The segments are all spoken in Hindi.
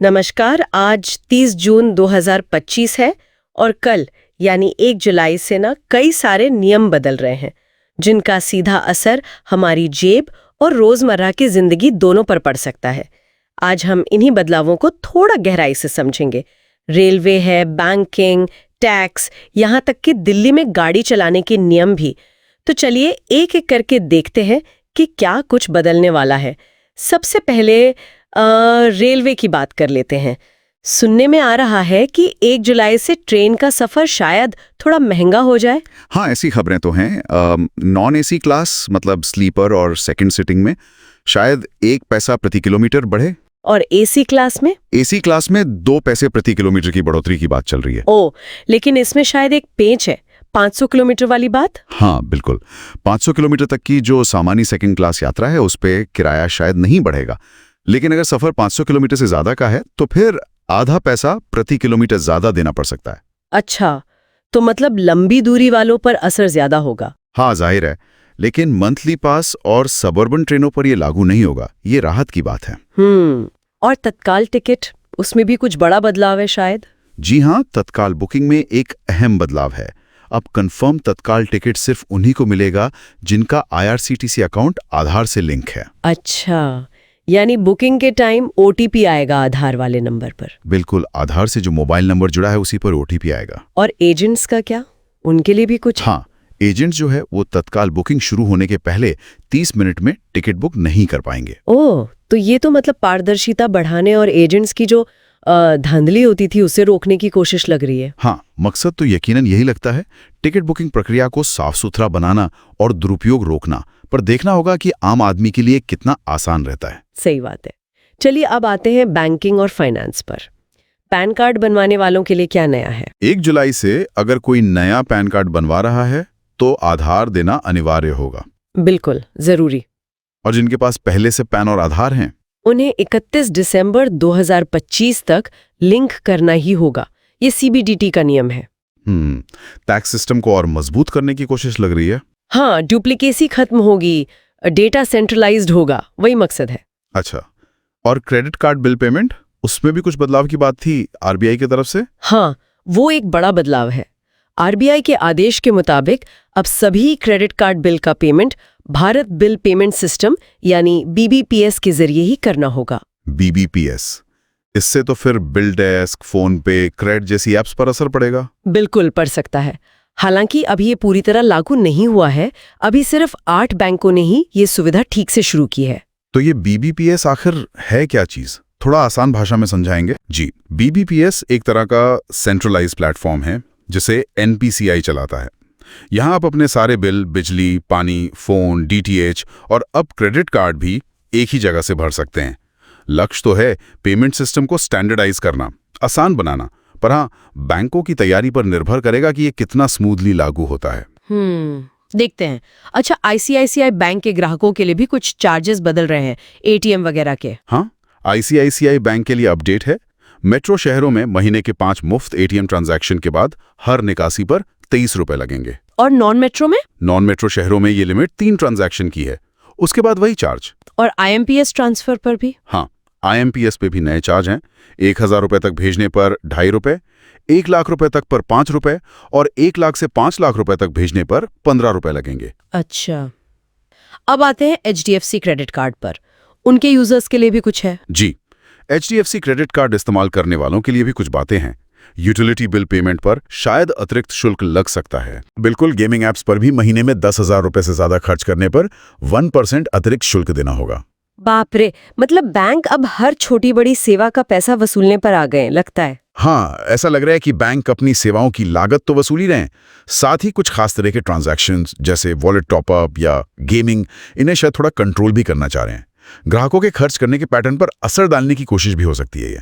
नमस्कार। आज 30 जून 2025 है और कल यानी 1 जुलाई से कई सारे नियम बदल रहे हैं जिनका सीधा असर हमारी जेब और रोजमर्रा की जिंदगी दोनों पर पड़ सकता है। आज हम इन्हीं बदलावों को थोड़ा गहराई से समझेंगे। रेलवे है, बैंकिंग, टैक्स, यहाँ तक कि दिल्ली में गाड़ी चलाने के नियम भी। तो चलिए एक एक करके देखते हैं कि क्या कुछ बदलने वाला है। सबसे पहले रेलवे की बात कर लेते हैं। सुनने में आ रहा है कि 1 जुलाई से ट्रेन का सफर शायद थोड़ा महंगा हो जाए। हाँ, ऐसी खबरें तो हैं। नॉन एसी क्लास मतलब स्लीपर और सेकंड सिटिंग में शायद 1 पैसा प्रति किलोमीटर बढ़े। और एसी क्लास में? एसी क्लास में 2 पैसे प्रति किलोमीटर की बढ़ोतरी की बात चल रही है। ओह, लेकिन इसमें शायद एक पेंच है, 500 किलोमीटर वाली बात। हाँ बिल्कुल, 500 किलोमीटर तक की जो सामान्य सेकंड क्लास यात्रा है उस पे किराया शायद नहीं बढ़ेगा, लेकिन अगर सफर 500 किलोमीटर से ज्यादा का है तो फिर आधा पैसा प्रति किलोमीटर ज्यादा देना पड़ सकता है। अच्छा, तो मतलब लंबी दूरी वालों पर असर ज्यादा होगा। हाँ जाहिर है, लेकिन मंथली पास और सबअर्बन ट्रेनों पर यह लागू नहीं होगा। ये राहत की बात है। और तत्काल टिकट, उसमें भी कुछ बड़ा बदलाव है शायद? जी हाँ, तत्काल बुकिंग में एक अहम बदलाव है। अब कंफर्म तत्काल टिकट सिर्फ उन्हीं को मिलेगा जिनका IRCTC अकाउंट आधार से लिंक है। अच्छा, यानी बुकिंग के टाइम OTP आएगा आधार वाले नंबर पर? बिल्कुल, आधार से जो मोबाइल नंबर जुड़ा है उसी पर OTP आएगा। और एजेंट्स का क्या, उनके लिए भी कुछ? हाँ, एजेंट जो है वो तत्काल बुकिंग शुरू होने के पहले 30 मिनट में टिकट बुक नहीं कर पाएंगे। ओह, तो ये तो मतलब पारदर्शिता बढ़ाने और एजेंट्स की जो धांधली होती थी उसे रोकने की कोशिश लग रही है। हाँ, मकसद तो यकीनन यही लगता है, टिकट बुकिंग प्रक्रिया को साफ सुथरा बनाना और दुरुपयोग रोकना। पर देखना होगा कि आम आदमी के लिए कितना आसान रहता है। सही बात है। चलिए अब आते हैं बैंकिंग और फाइनेंस पर। पैन कार्ड बनवाने वालों के लिए क्या नया है? 1 जुलाई से अगर कोई नया पैन कार्ड बनवा रहा है तो आधार देना अनिवार्य होगा। बिल्कुल जरूरी। और जिनके पास पहले से पैन और आधार हैं, उन्हें 31 दिसंबर 2025 तक लिंक करना ही होगा। ये CBDT का नियम है। टैक्स सिस्टम को और मजबूत करने की कोशिश लग रही है। हाँ, डुप्लीकेसी खत्म होगी, डेटा सेंट्रलाइज्ड होगा, वही मकसद है। अच्छा, और क्रेडिट कार्ड बिल पेमेंट, उसमें भी कुछ बदलाव की बात थी RBI की तरफ से? हाँ, वो एक बड़ा बदलाव है। RBI के आदेश के मुताबिक अब सभी क्रेडिट कार्ड बिल का payment Bharat bill payment system यानी BBPS के जरिए ही करना होगा। BBPS, इससे तो फिर बिल डेस्क, फोन पे, क्रेडिट जैसी एप्स पर असर पड़ेगा? बिल्कुल पड़ सकता है। हालांकि अभी ये पूरी तरह लागू नहीं हुआ है। अभी सिर्फ 8 बैंकों ने ही ये सुविधा ठीक से शुरू की है। तो ये BBPS आखिर है क्या चीज? थोड़ा आसान भाषा में समझाएंगे? जी, BBPS एक तरह का सेंट्रलाइज्ड प्लेटफॉर्म है जिसे NPCI चलाता है। यहाँ आप अपने सारे बिल, बिजली, पानी, फोन, DTH और अब क्रेडिट कार्ड भी एक ही जगह से भर सकते हैं। लक्ष्य तो है पेमेंट सिस्टम को स्टैंडर्डाइज करना, आसान बनाना। पर हाँ, बैंकों की तैयारी पर निर्भर करेगा कि ये कितना स्मूथली लागू होता है। देखते हैं। अच्छा, ICICI बैंक के ग्राहकों के लिए भी कुछ चार्जेस बदल रहे हैं, ATM वगैरह के। हाँ, ICICI बैंक के लिए अपडेट है। मेट्रो शहरों में महीने के 5 मुफ्त ATM ट्रांजैक्शन के बाद हर निकासी पर 23 रुपए लगेंगे। और नॉन मेट्रो में? नॉन मेट्रो शहरों में ये लिमिट 3 ट्रांजैक्शन की है, उसके बाद वही चार्ज। और IMPS ट्रांसफर पर भी? हाँ, IMPS पे भी नए चार्ज हैं। 1000 रुपए तक भेजने पर 2.5 रुपए, 1 लाख रुपए तक पर 5 रुपए और 1 लाख से 5 लाख रुपए तक भेजने पर 15 रुपए लगेंगे। अच्छा, अब आते हैं HDFC क्रेडिट कार्ड पर। उनके यूजर्स के लिए भी कुछ है? जी, HDFC क्रेडिट कार्ड इस्तेमाल करने वालों के लिए भी कुछ बातें हैं। यूटिलिटी बिल पेमेंट पर शायद अतिरिक्त शुल्क लग सकता है। बिल्कुल, गेमिंग एप्स पर भी महीने में 10,000 रुपए से ज्यादा खर्च करने पर 1% अतिरिक्त शुल्क देना होगा। बाप रे, मतलब बैंक अब हर छोटी बड़ी सेवा का पैसा वसूलने पर आ गए लगता है। हाँ, ऐसा लग रहा है कि बैंक अपनी सेवाओं की लागत तो वसूल ही रहे हैं, साथ ही कुछ खास तरह के ट्रांजैक्शंस जैसे वॉलेट टॉपअप या गेमिंग, इन्हें शायद थोड़ा कंट्रोल भी करना चाह रहे हैं। ग्राहकों के खर्च करने के पैटर्न पर असर डालने की कोशिश भी हो सकती है ये।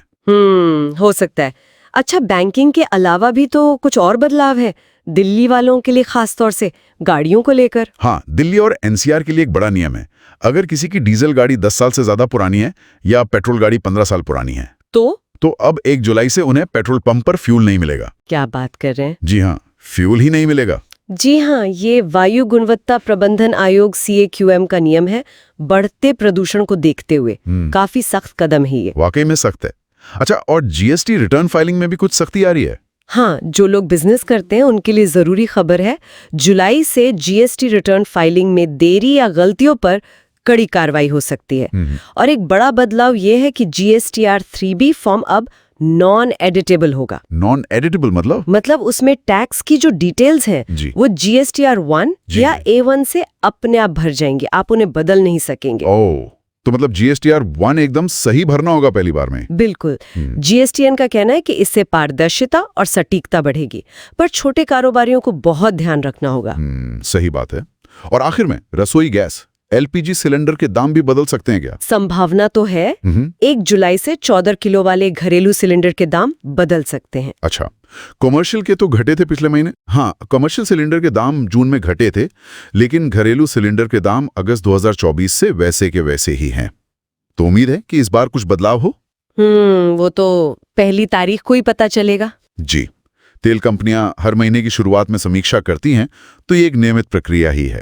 हो सकता है। अच्छा, बैंकिंग के अलावा भी तो कुछ और बदलाव है दिल्ली वालों के लिए, खास तौर से गाड़ियों को लेकर। हाँ, दिल्ली और NCR के लिए एक बड़ा नियम है। अगर किसी की डीजल गाड़ी 10 साल से ज्यादा पुरानी है या पेट्रोल गाड़ी 15 साल पुरानी है तो अब 1 जुलाई से उन्हें पेट्रोल पंप पर फ्यूल नहीं मिलेगा। क्या बात कर रहे हैं? जी हाँ, फ्यूल ही नहीं मिलेगा। जी हाँ, ये वायु गुणवत्ता प्रबंधन आयोग CAQM का नियम है। बढ़ते प्रदूषण को देखते हुए काफी सख्त कदम है ये। वाकई में सख्त है। अच्छा, और जीएसटी रिटर्न फाइलिंग में भी कुछ सख्ती आ रही है? हाँ, जो लोग बिजनेस करते हैं उनके लिए जरूरी खबर है। जुलाई से जीएसटी रिटर्न फाइलिंग में देरी या गलतियों पर कड़ी कार्रवाई हो सकती है। और एक बड़ा बदलाव ये है कि जीएसटीआर 3B फॉर्म अब नॉन एडिटेबल होगा। नॉन एडिटेबल मतलब उसमें टैक्स की जो डिटेल्स हैं जी। वो जीएसटीआर 1 या A1 से अपने आप भर जाएंगे, आप उन्हें बदल नहीं सकेंगे। ओह, तो मतलब जीएसटीआर 1 एकदम सही भरना होगा पहली बार में? बिल्कुल। जीएसटीएन का कहना है कि इससे पारदर्शिता और सटीकता बढ़ेगी, पर छोटे कारोबारियों को बहुत ध्यान रखना होगा। सही बात है। और आखिर में रसोई गैस एलपीजी सिलेंडर के दाम भी बदल सकते हैं क्या? संभावना तो है। 1 जुलाई से 14 किलो वाले घरेलू सिलेंडर के दाम बदल सकते हैं। अच्छा, कमर्शियल के तो घटे थे पिछले महीने। हाँ, कमर्शियल सिलेंडर के दाम जून में घटे थे, लेकिन घरेलू सिलेंडर के दाम अगस्त 2024 से वैसे के वैसे ही हैं। तो उम्मीद है कि इस बार कुछ बदलाव हो। वो तो पहली तारीख को ही पता चलेगा। जी, तेल कंपनियां हर महीने की शुरुआत में समीक्षा करती हैं, तो ये एक नियमित प्रक्रिया ही है।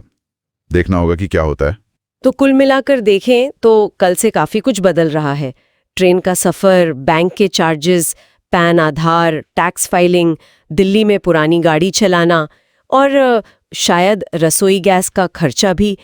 देखना होगा कि क्या होता है। तो कुल मिलाकर देखें तो कल से काफी कुछ बदल रहा है। ट्रेन का सफर, बैंक के चार्जेस, पैन आधार, टैक्स फाइलिंग, दिल्ली में पुरानी गाड़ी चलाना और शायद रसोई गैस का खर्चा भी।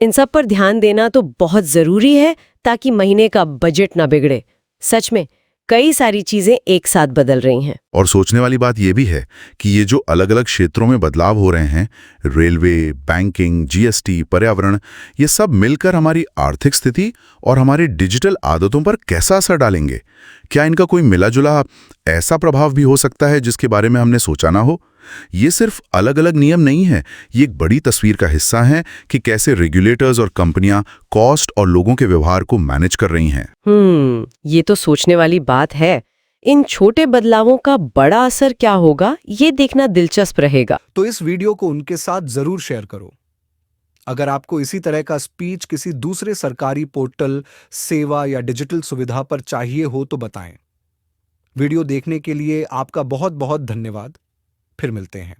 इन सब पर ध्यान देना तो बहुत जरूरी है ताकि महीने का बजट ना बिगड़े। सच में कई सारी चीजें एक साथ बदल रही हैं। और सोचने वाली बात यह भी है कि ये जो अलग अलग क्षेत्रों में बदलाव हो रहे हैं, रेलवे, बैंकिंग, जीएसटी, पर्यावरण, ये सब मिलकर हमारी आर्थिक स्थिति और हमारी डिजिटल आदतों पर कैसा असर डालेंगे? क्या इनका कोई मिला जुला ऐसा प्रभाव भी हो सकता है जिसके बारे में हमने सोचा ना हो? ये सिर्फ अलग अलग नियम नहीं है, ये एक बड़ी तस्वीर का हिस्सा है कि कैसे रेगुलेटर्स और कंपनियां कॉस्ट और लोगों के व्यवहार को मैनेज कर रही हैं। ये तो सोचने वाली बात है। इन छोटे बदलावों का बड़ा असर क्या होगा, ये देखना दिलचस्प रहेगा। तो इस वीडियो को उनके साथ जरूर शेयर करो। अगर आपको इसी तरह का स्पीच किसी दूसरे सरकारी पोर्टल, सेवा या डिजिटल सुविधा पर चाहिए हो तो बताएं। वीडियो देखने के लिए आपका बहुत बहुत धन्यवाद। फिर मिलते हैं।